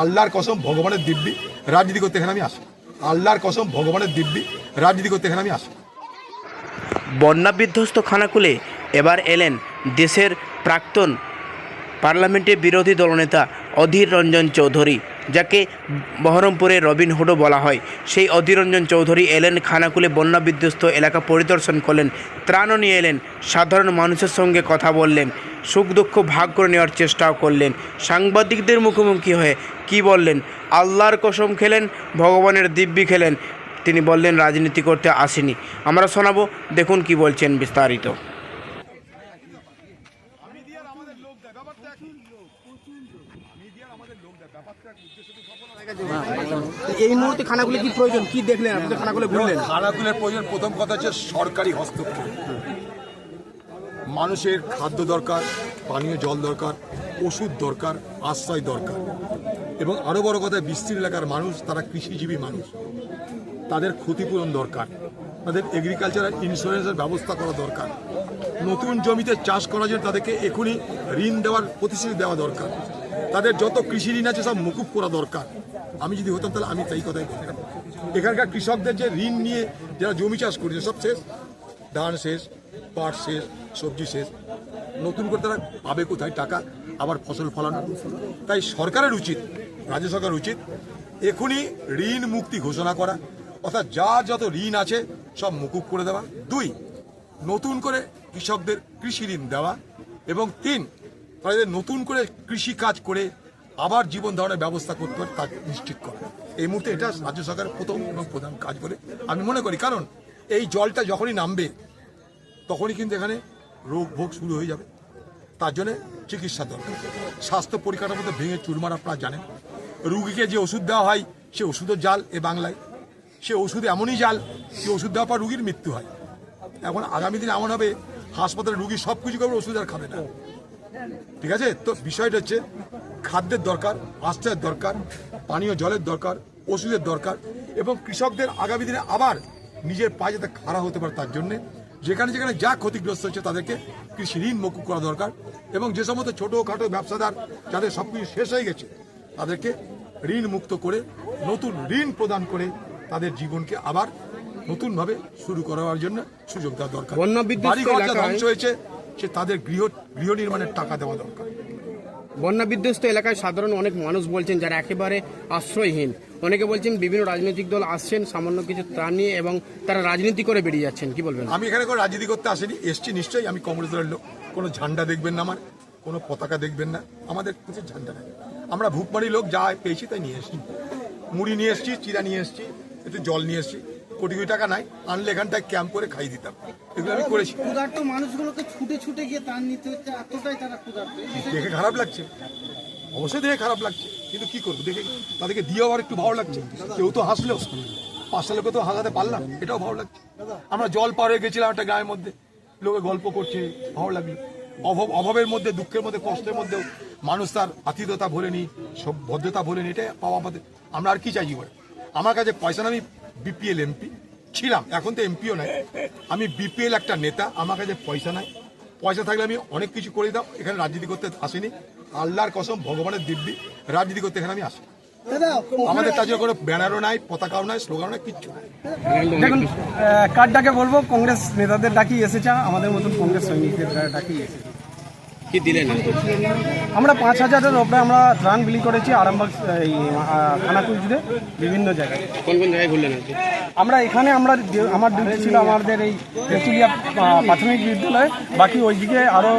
আল্লাহর কসম ভগবানের দিব্যি রাজনীতি করতে এখানে আমি আসি। আল্লাহর কসম ভগবানের দিব্যি রাজনীতি করতে এখানে আমি আসি। বন্যা বিধ্বস্ত খানাকুলে এবার এলেন দেশের প্রাক্তন পার্লামেন্টের বিরোধী দলনেতা অধীর রঞ্জন চৌধুরী, যাকে বহরমপুরের রবিনহুডও বলা হয়। সেই অধীর রঞ্জন চৌধুরী এলেন খানাকুলে, বন্যা বিধ্বস্ত এলাকা পরিদর্শন করলেন, ত্রাণও নিয়ে এলেন, সাধারণ মানুষের সঙ্গে কথা বললেন, সুখ দুঃখ ভাগ করে নেওয়ার চেষ্টাও করলেন। সাংবাদিকদের মুখোমুখি হয়ে কি বললেন? আল্লাহর কসম খেলেন, ভগবানের দিব্যি খেলেন। তিনি বললেন রাজনীতি করতে আসেনি। আমরা শোনাবো, দেখুন কি বলছেন বিস্তারিত। এই মুহূর্তে খানাকুলে কি প্রয়োজন, কি দেখলেন আপনি? খানাকুলে ঘুরলেন। খানাকুলের প্রয়োজন প্রথম কথা হচ্ছে সরকারি হস্তক্ষেপ। মানুষের খাদ্য দরকার, পানীয় জল দরকার, ওষুধ দরকার, আশ্রয় দরকার, এবং আরও বড় কথা বিস্তীর্ণ এলাকার মানুষ, তারা কৃষিজীবী মানুষ, তাদের ক্ষতিপূরণ দরকার, তাদের এগ্রিকালচারাল ইন্স্যুরেন্সের ব্যবস্থা করা দরকার, নতুন জমিতে চাষ করার জন্য তাদেরকে এখনই ঋণ দেওয়ার প্রতিশ্রুতি দেওয়া দরকার, তাদের যত কৃষি ঋণ আছে সব মকুব করা দরকার। আমি যদি হতাম তাহলে আমি তাই কথাই বলতাম। এখানকার কৃষকদের যে ঋণ নিয়ে যারা জমি চাষ করেছে সব শেষ, ধান শেষ, পাট শেষ, সবজি শেষ, নতুন করে তারা পাবে কোথায় টাকা আবার ফসল ফলানো? তাই সরকারের উচিত, রাজ্য সরকারের উচিত এখনই ঋণ মুক্তি ঘোষণা করা, অর্থাৎ যা যত ঋণ আছে সব মকুব করে দেওয়া। 2, নতুন করে কৃষকদের কৃষি ঋণ দেওয়া, এবং 3, তাদের নতুন করে কৃষি কাজ করে আবার জীবন ধারণের ব্যবস্থা করতে পারে তা নিশ্চিত করা। এই মুহূর্তে এটা রাজ্য সরকারের প্রথম এবং প্রধান কাজ বলে আমি মনে করি। কারণ এই জলটা যখনই নামবে তখনই কিন্তু এখানে রোগ ভোগ শুরু হয়ে যাবে। তার জন্য চিকিৎসা দরকার। স্বাস্থ্য পরিকাঠামো ভেঙে চুরমার, আপনারা জানেন। রুগীকে যে ওষুধ দেওয়া হয় সে ওষুধের জাল এ বাংলায়, সে ওষুধ এমনই জাল যে ওষুধ দেওয়ার পর রুগীর মৃত্যু হয়। এখন আগামী দিনে এমন হবে হাসপাতালে রুগী সব কিছু করবে, ওষুধ আর খাবে না। ঠিক আছে? তো বিষয়টা হচ্ছে খাদ্যের দরকার, আশ্রয়ের দরকার, পানীয় জলের দরকার, ওষুধের দরকার, এবং কৃষকদের আগামী দিনে আবার নিজের পায়ে যাতে খাড়া হতে পারে তার জন্যে যেখানে যেখানে যা ক্ষতিগ্রস্ত হচ্ছে তাদেরকে কৃষি ঋণ মকুব করা দরকার, এবং যে সমস্ত ছোটোখাটো ব্যবসাদার যাদের সব কিছু শেষ হয়ে গেছে তাদেরকে ঋণ মুক্ত করে নতুন ঋণ প্রদান করে তাদের জীবনকে আবার নতুনভাবে শুরু করার জন্য সুযোগ দেওয়া দরকার। বাড়িঘর যা ধ্বংস হয়েছে সে তাদের গৃহ নির্মাণের টাকা দেওয়া দরকার। বন্যা বিধ্বস্ত এলাকায় সাধারণ অনেক মানুষ বলছেন যারা একেবারে আশ্রয়হীন, অনেকে বলছেন বিভিন্ন রাজনৈতিক দল আসছেন সামান্য কিছু ত্রাণ নিয়ে এবং তারা রাজনীতি করে বেরিয়ে যাচ্ছেন, কি বলবেন? আমি এখানে কোনো রাজনীতি করতে আসিনি, এসছি নিশ্চয়ই আমি কংগ্রেস দলের লোক। কোনো ঝান্ডা দেখবেন না, আমার কোনো পতাকা দেখবেন না, আমাদের কিছু ঝান্ডা নেই। আমরা ভুকমারি লোক, যা পেয়েছি তাই নিয়ে এসেছি। মুড়ি নিয়ে এসেছি, চিরা নিয়ে এসেছি, একটু জল নিয়ে এসেছি। কোটি কোটি টাকা নাই, আনলে এখানটায় ক্যাম্প করে খাই দিতাম। এগুলো আমি করেছি। ক্ষুধার্ত মানুষগুলোকে ছুটে ছুটে গিয়ে ত্রাণ নিতে হচ্ছে, এতটাই তারা ক্ষুধার্ত। দেখে খারাপ লাগছে, অবশ্যই দেখে খারাপ লাগছে, কিন্তু কি করবো, দেখে তাদেরকে দিয়ে আবার একটু ভালো লাগছে। কেউ তো হাসলেও, 5টা লোকে তো হাসাতে পারলাম, এটাও ভালো লাগছে। আমরা জল পার হয়ে গেছিলাম একটা গায়ের মধ্যে, লোকে গল্প করছে, ভালো লাগলো। অভাবের মধ্যে, দুঃখের মধ্যে, কষ্টের মধ্যেও মানুষ তার আতিথ্যতা ভোলেনি, সব ভদ্রতা ভোলেনি, এটাই পাওয়া আমাদের। আমরা আর কি চাইছি বলে? আমার কাছে পয়সা না, আমি বিপিএল এমপি ছিলাম, এখন তো এমপিও নাই, আমি বিপিএল একটা নেতা। আমার কাছে পয়সা নাই, পয়সা থাকলে আমি অনেক কিছু করে দিতাম। এখানে রাজনীতি করতে আসিনি, আল্লাহর কসম ভগবানের দিব্যি রাজনীতি করতে এখানে আমি আসি। আমাদের তার জন্য কোনো ব্যানারও নাই, পতাকাও নাই, স্লোগানও নাই, কিচ্ছু নাই। দেখুন, কার্ডটাকে বলবো কংগ্রেস নেতাদের ডাকি এসেছে, আমাদের মতন কংগ্রেস সৈনিকদের ডাকি এসেছে। কি দিলেন? আমরা 5,000-এর ওপরে আমরা ত্রাণ বিলি করেছি আরামবাগ, এই খানাকুল জুড়ে বিভিন্ন জায়গায়। কোন কোন জায়গায় ঘুরলেন? আমরা এখানে আমার ডিউটি ছিল আমাদের এই তেঁতুলিয়া প্রাথমিক বিদ্যালয়ে, বাকি ওইদিকে আরও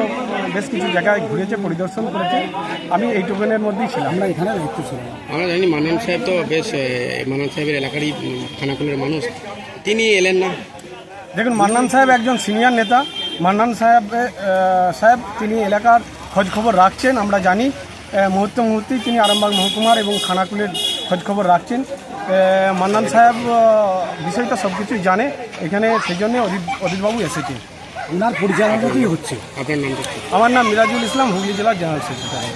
বেশ কিছু জায়গায় ঘুরেছে, পরিদর্শন করেছে। আমি এইটুকুনের মধ্যেই ছিলাম, আমরা এখানে দায়িত্ব ছিলাম। আমরা জানি মান্নান সাহেব তো বেশ, মান্নান সাহেবের এলাকারই খানাকুলের মানুষ, তিনি এলেন না। দেখুন, মান্নান সাহেব একজন সিনিয়র নেতা। মান্নান সাহেব তিনি এলাকার খোঁজ খবর রাখছেন, আমরা জানি। মুহূর্তেই তিনি আরামবাগ মহকুমার এবং খানাকুলের খোঁজ খবর রাখছেন। মান্নান সাহেব বিষয়টা সব কিছুই জানে এখানে, সেই জন্যে অধীরবাবু এসেছেন। ওনার পরিচালনাতেই হচ্ছে। আপনার নাম? আমার নাম মিরাজুল ইসলাম, হুগলি জেলার জেনারেল সেক্রেটারি।